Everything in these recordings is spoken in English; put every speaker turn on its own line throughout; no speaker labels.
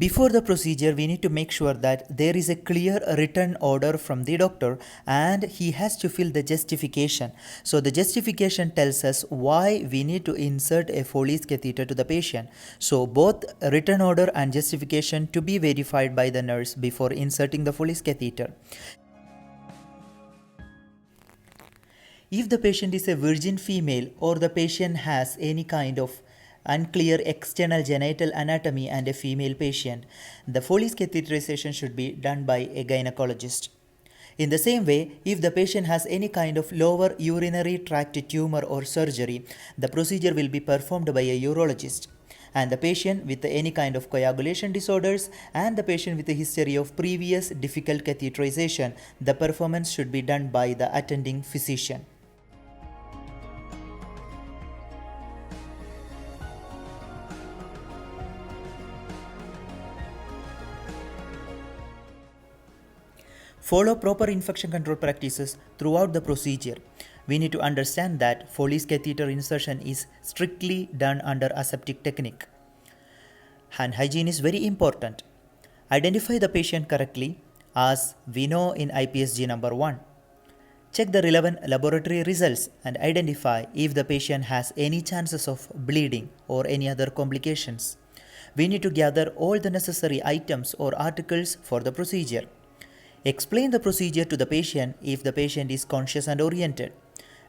Before the procedure, we need to make sure that there is a clear written order from the doctor and he has to fill the justification. So the justification tells us why we need to insert a Foley's catheter to the patient. So both written order and justification to be verified by the nurse before inserting the Foley's catheter. If the patient is a virgin female or the patient has any kind of unclear external genital anatomy and a female patient, the Foley's catheterization should be done by a gynecologist. In the same way, if the patient has any kind of lower urinary tract tumor or surgery, the procedure will be performed by a urologist. And the patient with any kind of coagulation disorders and the patient with a history of previous difficult catheterization, the performance should be done by the attending physician. Follow proper infection control practices throughout the procedure. We need to understand that Foley's catheter insertion is strictly done under aseptic technique. Hand hygiene is very important. Identify the patient correctly as we know in IPSG number 1. Check the relevant laboratory results and identify if the patient has any chances of bleeding or any other complications. We need to gather all the necessary items or articles for the procedure. Explain the procedure to the patient if the patient is conscious and oriented,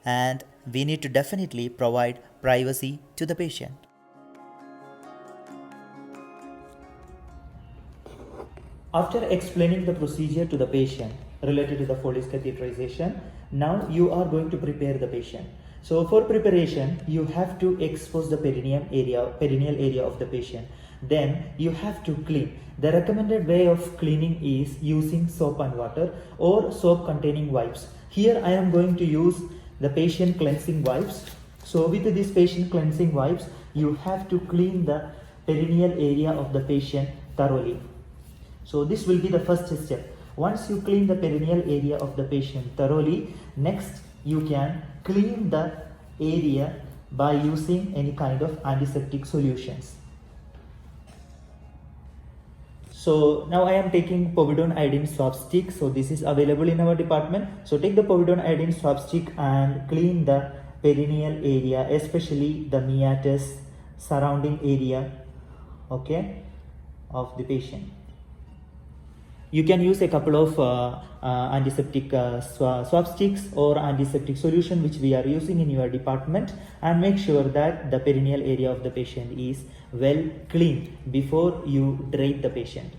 and we need to definitely provide privacy to the patient. After explaining the procedure to the patient related to the Foley's catheterization, now you are going to prepare the patient. So for preparation, you have to expose the perineal area of the patient. Then you have to clean. The recommended way of cleaning is using soap and water or soap containing wipes. Here I am going to use the patient cleansing wipes. So with this patient cleansing wipes, you have to clean the perineal area of the patient thoroughly. So this will be the first step. Once you clean the perineal area of the patient thoroughly, next you can clean the area by using any kind of antiseptic solutions. So now I am taking povidone iodine swab stick. So this is available in our department. So take the povidone iodine swab stick and clean the perineal area, especially the meatus surrounding area, okay, of the patient. You can use a couple of antiseptic swab sticks or antiseptic solution which we are using in your department, and make sure that the perineal area of the patient is well cleaned before you drape the patient.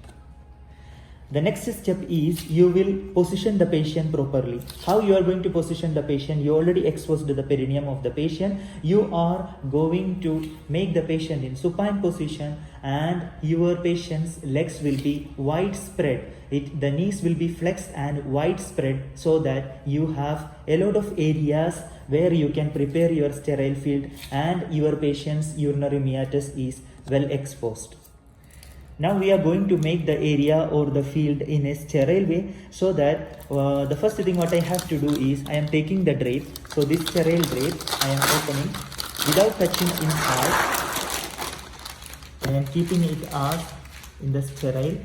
The next step is you will position the patient properly. How you are going to position the patient? You already exposed the perineum of the patient. You are going to make the patient in supine position and your patient's legs will be widespread. The knees will be flexed and widespread so that you have a lot of areas where you can prepare your sterile field and your patient's urinary meatus is well exposed. Now we are going to make the area or the field in a sterile way, so that the first thing what I have to do is I am taking the drape. So this sterile drape I am opening without touching inside. I am keeping it as in the sterile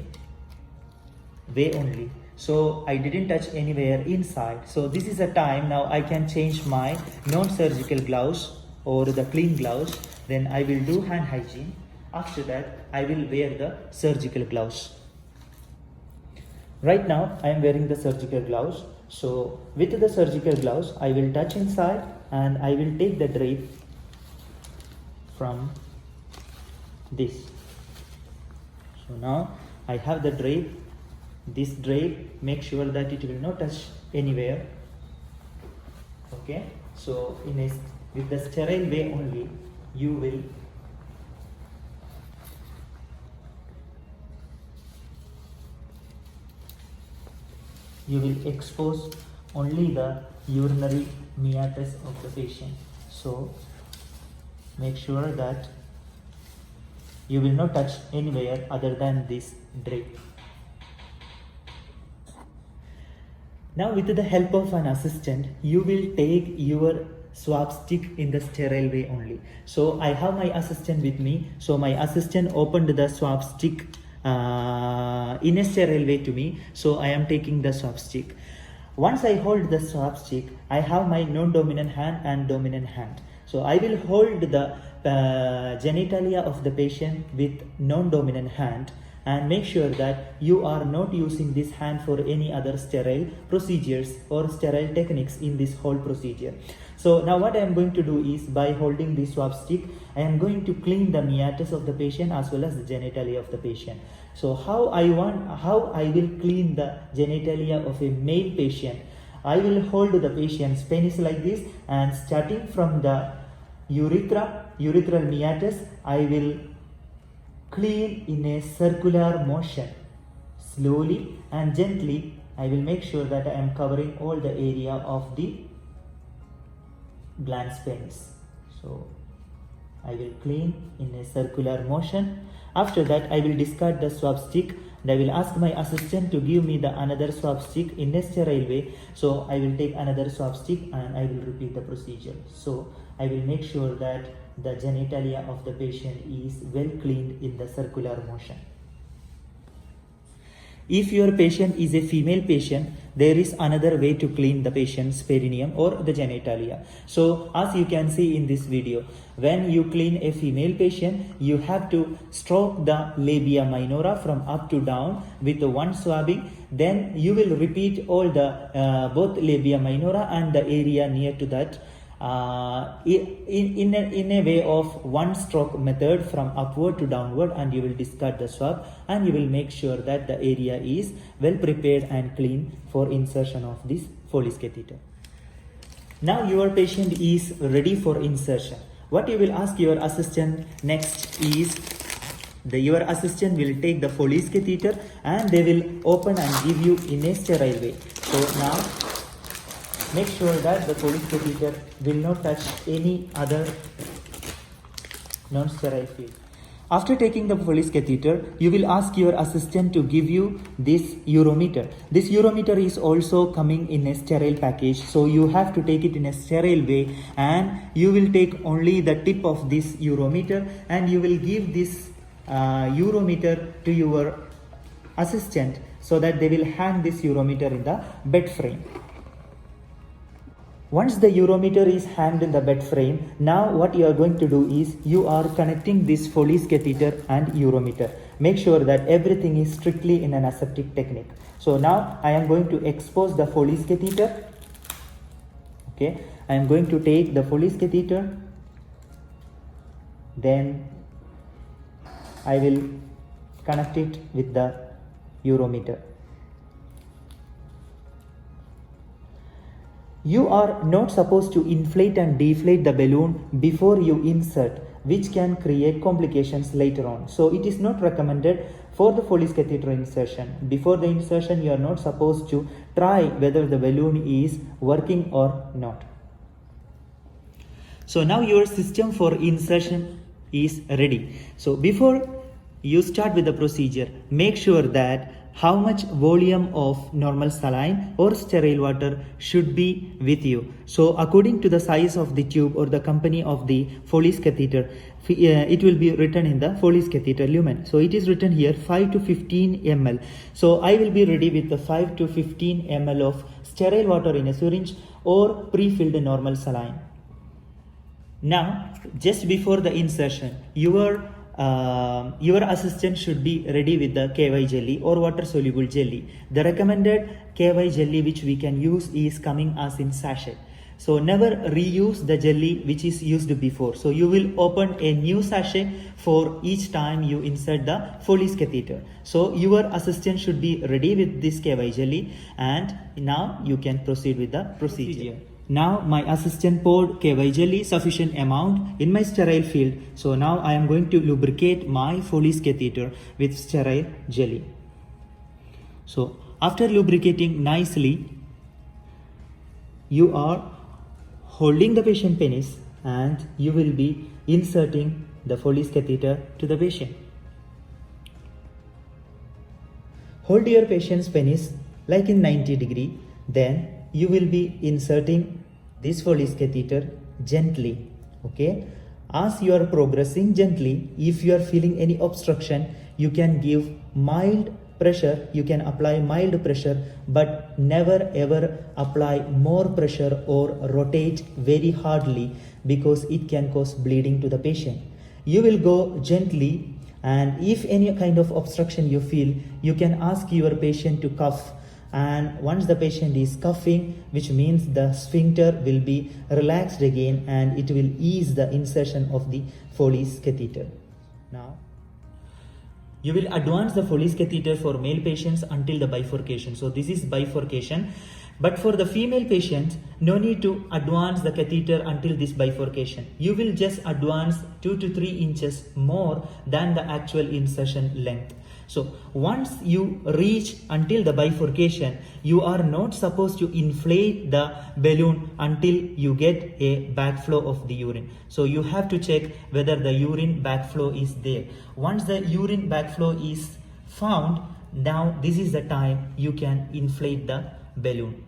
way only. So I didn't touch anywhere inside. So this is a time now I can change my non-surgical gloves or the clean gloves. Then I will do hand hygiene. After that, I will wear the surgical gloves. Right now, I am wearing the surgical gloves. So with the surgical gloves, I will touch inside and I will take the drape from this. So now I have the drape. This drape, make sure that it will not touch anywhere. Okay. So with the sterile way only, you will expose only the urinary meatus of the patient. So make sure that you will not touch anywhere other than this drape. Now with the help of an assistant, you will take your swab stick in the sterile way only. So I have my assistant with me. So my assistant opened the swab stick in a sterile way to me. So I am taking the swab stick. Once I hold the swab stick, I have my non-dominant hand and dominant hand. So I will hold the genitalia of the patient with non-dominant hand and make sure that you are not using this hand for any other sterile procedures or sterile techniques in this whole procedure. So now what I am going to do is, by holding the swab stick, I am going to clean the meatus of the patient as well as the genitalia of the patient. So how I will clean the genitalia of a male patient? I will hold the patient's penis like this, and starting from the urethral meatus, I will clean in a circular motion. Slowly and gently, I will make sure that I am covering all the area of the glans penis. So I will clean in a circular motion. After that, I will discard the swab stick and I will ask my assistant to give me the another swab stick in a sterile way. So I will take another swab stick and I will repeat the procedure. So I will make sure that the genitalia of the patient is well cleaned in the circular motion. If your patient is a female patient, there is another way to clean the patient's perineum or the genitalia. So as you can see in this video, when you clean a female patient, you have to stroke the labia minora from up to down with one swabbing. Then you will repeat all the both labia minora and the area near to that in a way of one stroke method from upward to downward, and you will discard the swab and you will make sure that the area is well prepared and clean for insertion of this Foley's catheter. Now your patient is ready for insertion. What you will ask your assistant next is, your assistant will take the Foley's catheter and they will open and give you in a sterile way. So now make sure that the Foley's catheter will not touch any other non-sterile field. After taking the Foley's catheter, you will ask your assistant to give you this urometer. This urometer is also coming in a sterile package, so you have to take it in a sterile way, and you will take only the tip of this urometer and you will give this urometer to your assistant so that they will hang this urometer in the bed frame. Once the urometer is hanged in the bed frame, now what you are going to do is, you are connecting this Foley's catheter and urometer. Make sure that everything is strictly in an aseptic technique. So now I am going to expose the Foley's catheter. Okay, I am going to take the Foley's catheter. Then I will connect it with the urometer. You are not supposed to inflate and deflate the balloon before you insert, which can create complications later on. So it is not recommended for the Foley's catheter insertion. Before the insertion, you are not supposed to try whether the balloon is working or not. So now your system for insertion is ready. So before you start with the procedure, make sure that how much volume of normal saline or sterile water should be with you. So according to the size of the tube or the company of the Foley's catheter, it will be written in the Foley's catheter lumen. So it is written here 5 to 15 ml. So I will be ready with the 5 to 15 ml of sterile water in a syringe or pre-filled normal saline. Now, just before the insertion, your assistant should be ready with the KY jelly or water soluble jelly. The recommended KY jelly which we can use is coming as in sachet. So never reuse the jelly which is used before. So you will open a new sachet for each time you insert the Foley's catheter. So your assistant should be ready with this KY jelly, and now you can proceed with the procedure. Now my assistant poured KY jelly sufficient amount in my sterile field. So now I am going to lubricate my Foley's catheter with sterile jelly. So after lubricating nicely, you are holding the patient penis and you will be inserting the Foley's catheter to the patient. Hold your patient's penis like in 90 degree, then you will be inserting this Foley's catheter gently. Okay, as you are progressing gently, if you are feeling any obstruction, you can give mild pressure, you can apply mild pressure, but never ever apply more pressure or rotate very hardly, because it can cause bleeding to the patient. You will go gently, and if any kind of obstruction you feel, you can ask your patient to cough, and once the patient is coughing, which means the sphincter will be relaxed again, and it will ease the insertion of the Foley's catheter. Now you will advance the Foley's catheter for male patients until the bifurcation. So this is bifurcation. But for the female patients, no need to advance the catheter until this bifurcation. You will just advance 2 to 3 inches more than the actual insertion length. So once you reach until the bifurcation, you are not supposed to inflate the balloon until you get a backflow of the urine. So you have to check whether the urine backflow is there. Once the urine backflow is found, now this is the time you can inflate the balloon.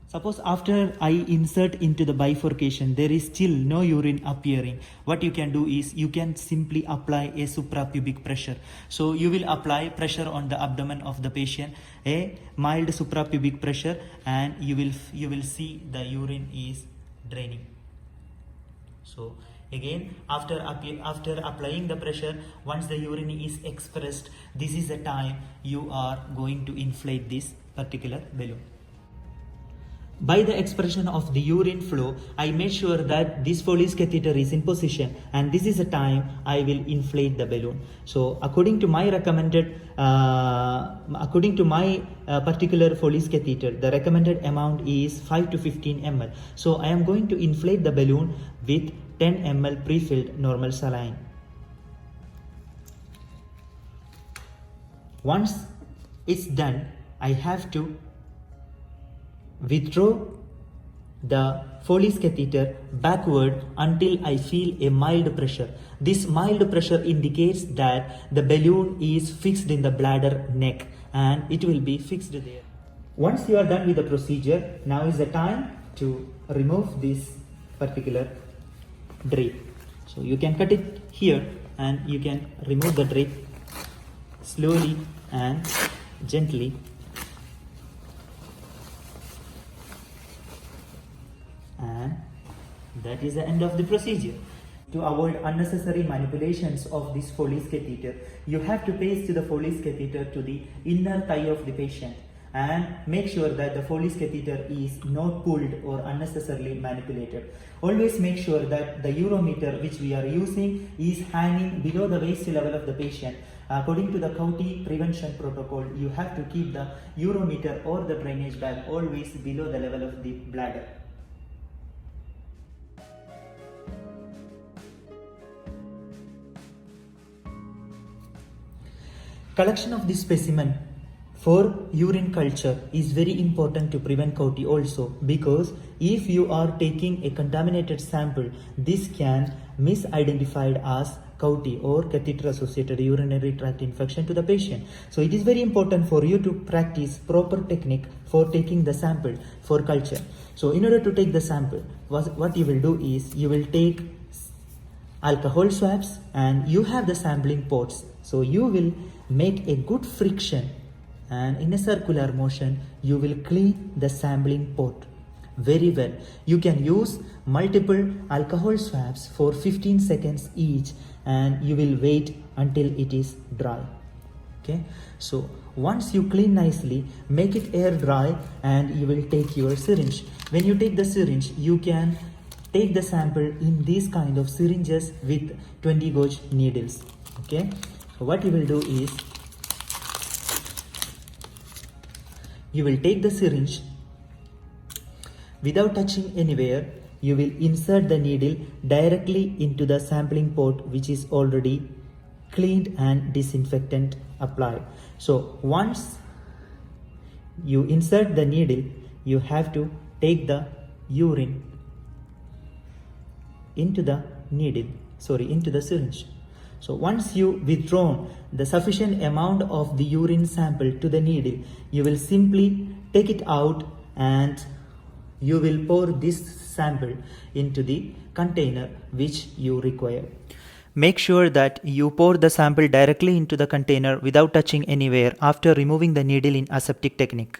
Suppose after I insert into the bifurcation, there is still no urine appearing. What you can do is you can simply apply a suprapubic pressure. So you will apply pressure on the abdomen of the patient, a mild suprapubic pressure, and you will see the urine is draining. So again, after applying the pressure, once the urine is expressed, this is the time you are going to inflate this particular balloon. By the expression of the urine flow, I made sure that this Foley's catheter is in position, and this is the time I will inflate the balloon. So according to my particular Foley's catheter, the recommended amount is 5 to 15 ml. So I am going to inflate the balloon with 10 ml pre-filled normal saline. Once it's done, I have to withdraw the Foley's catheter backward until I feel a mild pressure. This mild pressure indicates that the balloon is fixed in the bladder neck, and it will be fixed there. Once you are done with the procedure, now is the time to remove this particular drape. So you can cut it here, and you can remove the drape slowly and gently. And that is the end of the procedure. To avoid unnecessary manipulations of this Foley's catheter, you have to paste the Foley's catheter to the inner thigh of the patient, and make sure that the Foley's catheter is not pulled or unnecessarily manipulated. Always make sure that the urometer which we are using is hanging below the waist level of the patient. According to the COUTI prevention protocol, you have to keep the urometer or the drainage bag always below the level of the bladder. Collection of this specimen for urine culture is very important to prevent COUTI also, because if you are taking a contaminated sample, this can misidentify as COUTI or catheter associated urinary tract infection to the patient. So it is very important for you to practice proper technique for taking the sample for culture. So in order to take the sample, what you will do is you will take alcohol swabs, and you have the sampling pots. So you will make a good friction, and in a circular motion you will clean the sampling pot very well. You can use multiple alcohol swabs for 15 seconds each, and you will wait until it is dry. Okay, so once you clean nicely, make it air dry, and you will take your syringe. When you take the syringe, you can take the sample in these kind of syringes with 20 gauge needles. Okay, so what you will do is you will take the syringe without touching anywhere. You will insert the needle directly into the sampling pot, which is already cleaned and disinfectant applied. So once you insert the needle, you have to take the urine into the syringe. So once you withdraw the sufficient amount of the urine sample to the needle, you will simply take it out, and you will pour this sample into the container which you require. Make sure that you pour the sample directly into the container without touching anywhere after removing the needle in aseptic technique.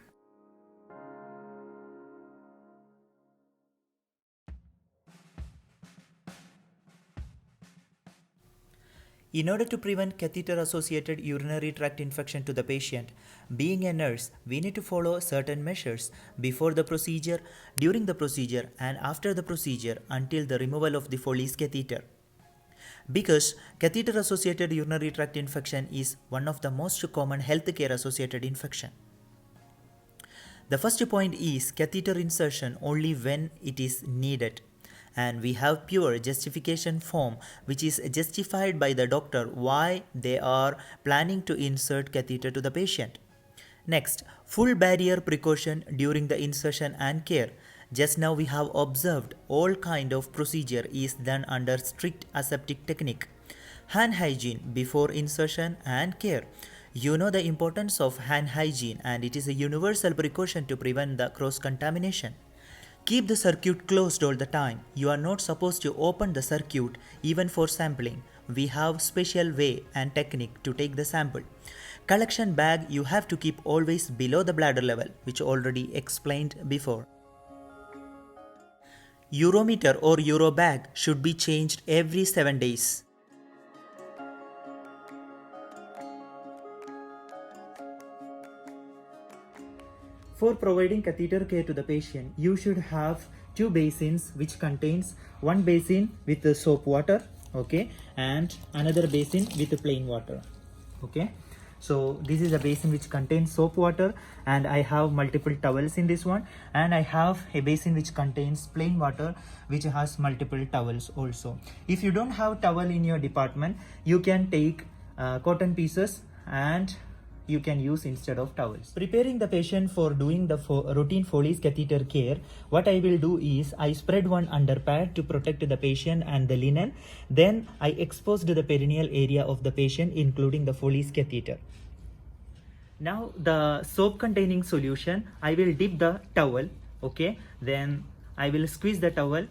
In order to prevent catheter-associated urinary tract infection to the patient, being a nurse, we need to follow certain measures before the procedure, during the procedure, and after the procedure until the removal of the Foley's catheter. Because catheter-associated urinary tract infection is one of the most common healthcare-associated infection. The first point is catheter insertion only when it is needed. And we have pure justification form which is justified by the doctor why they are planning to insert catheter to the patient. Next, full barrier precaution during the insertion and care. Just now we have observed all kind of procedure is done under strict aseptic technique. Hand hygiene before insertion and care. You know the importance of hand hygiene and it is a universal precaution to prevent the cross-contamination. Keep the circuit closed all the time. You are not supposed to open the circuit even for sampling. We have special way and technique to take the sample. Collection bag you have to keep always below the bladder level, which already explained before. Urometer or Euro bag should be changed every 7 days. For providing catheter care to the patient, you should have two basins which contains one basin with the soap water, okay, and another basin with the plain water, okay. So this is a basin which contains soap water and I have multiple towels in this one, and I have a basin which contains plain water which has multiple towels also. If you don't have towel in your department, you can take cotton pieces and you can use instead of towels. Preparing the patient for doing the routine Foley's catheter care, what I will do is I spread one underpad to protect the patient and the linen. Then I exposed the perineal area of the patient including the Foley's catheter. Now the soap containing solution, I will dip the towel, okay, then I will squeeze the towel.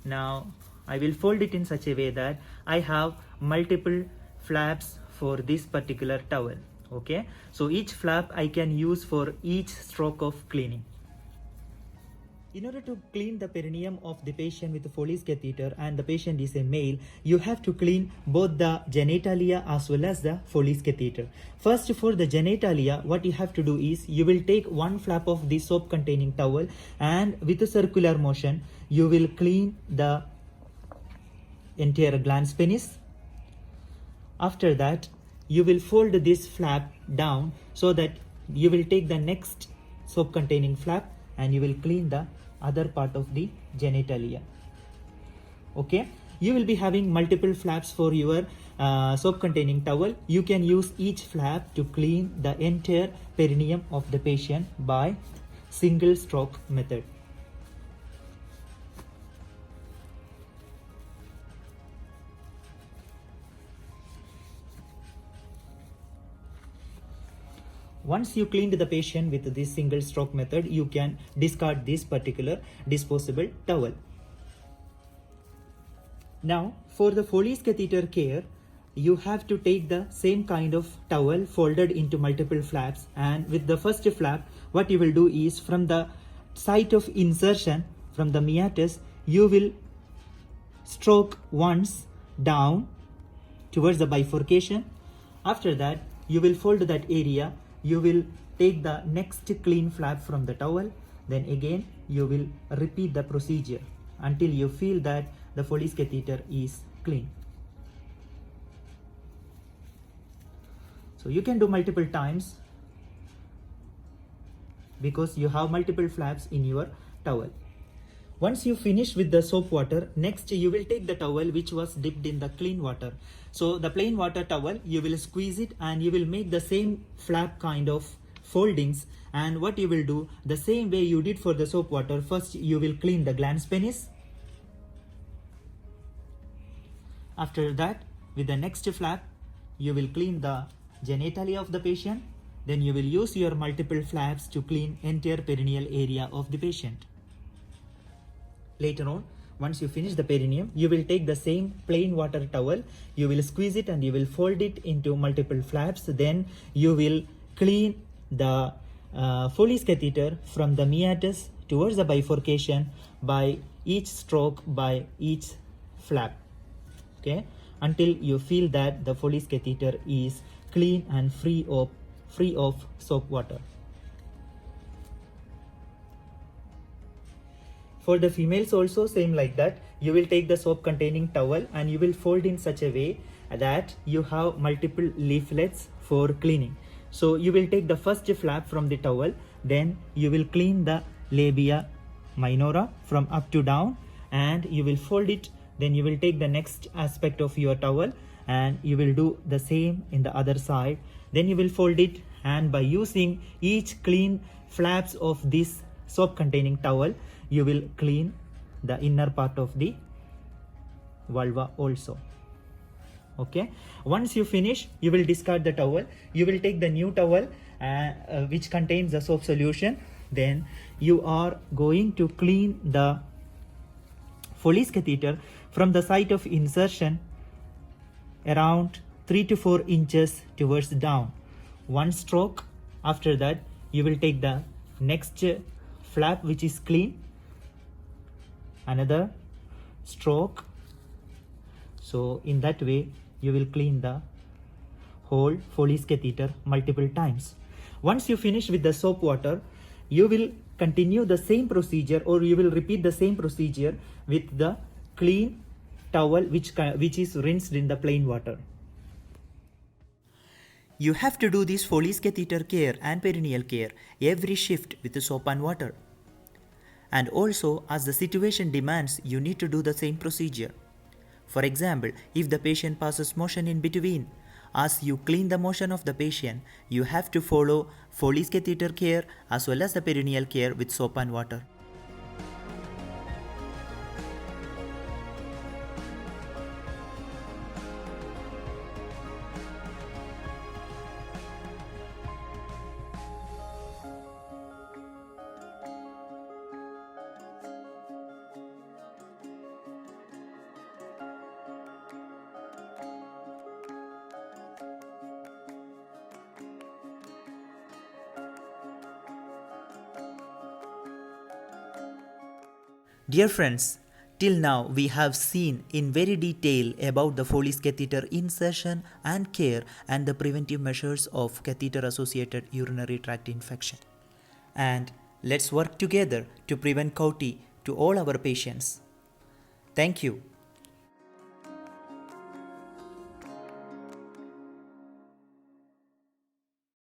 Now I will fold it in such a way that I have multiple flaps for this particular towel, okay. So each flap I can use for each stroke of cleaning. In order to clean the perineum of the patient with the Foley's catheter and the patient is a male, you have to clean both the genitalia as well as the Foley's catheter. First, for the genitalia, what you have to do is you will take one flap of the soap containing towel and with a circular motion you will clean the entire glans penis. After that, you will fold this flap down so that you will take the next soap containing flap and you will clean the other part of the genitalia, okay. You will be having multiple flaps for your soap containing towel. You can use each flap to clean the entire perineum of the patient by single stroke method. Once you cleaned the patient with this single stroke method, you can discard this particular disposable towel. Now, for the Foley's catheter care, you have to take the same kind of towel folded into multiple flaps, and with the first flap, what you will do is from the site of insertion, from the meatus, you will stroke once down towards the bifurcation. After that, you will fold that area. You will take the next clean flap from the towel. Then again, you will repeat the procedure until you feel that the Foley's catheter is clean. So you can do multiple times because you have multiple flaps in your towel. Once you finish with the soap water, next you will take the towel which was dipped in the clean water. So the plain water towel, you will squeeze it and you will make the same flap kind of foldings. And what you will do, the same way you did for the soap water, first you will clean the glans penis. After that, with the next flap, you will clean the genitalia of the patient. Then you will use your multiple flaps to clean entire perineal area of the patient. Later on, Once you finish the perineum, you will take the same plain water towel, you will squeeze it and you will fold it into multiple flaps. Then you will clean the Foley's catheter from the meatus towards the bifurcation by each stroke, by each flap, okay, until you feel that the Foley's catheter is clean and free of soap water. For the females also same like that. You will take the soap containing towel and you will fold in such a way that you have multiple leaflets for cleaning. So you will take the first flap from the towel, then you will clean the labia minora from up to down and you will fold it. Then you will take the next aspect of your towel and you will do the same in the other side. Then you will fold it, and by using each clean flaps of this soap containing towel, you will clean the inner part of the vulva also. Okay, once you finish, you will discard the towel. You will take the new towel which contains the soap solution. Then you are going to clean the Foley's catheter from the site of insertion around 3 to 4 inches towards down. One stroke. After that, you will take the next flap which is clean, another stroke. So in that way you will clean the whole Foley's catheter multiple times. Once you finish with the soap water, you will continue the same procedure, or you will repeat the same procedure with the clean towel which is rinsed in the plain water. You have to do this Foley's catheter care and perineal care every shift with the soap and water. And also, as the situation demands, you need to do the same procedure. For example, if the patient passes motion in between, as you clean the motion of the patient, you have to follow Foley's catheter care as well as the perineal care with soap and water. Dear friends, till now we have seen in very detail about the Foley's catheter insertion and care and the preventive measures of catheter associated urinary tract infection. And let's work together to prevent COUT to all our patients. Thank you.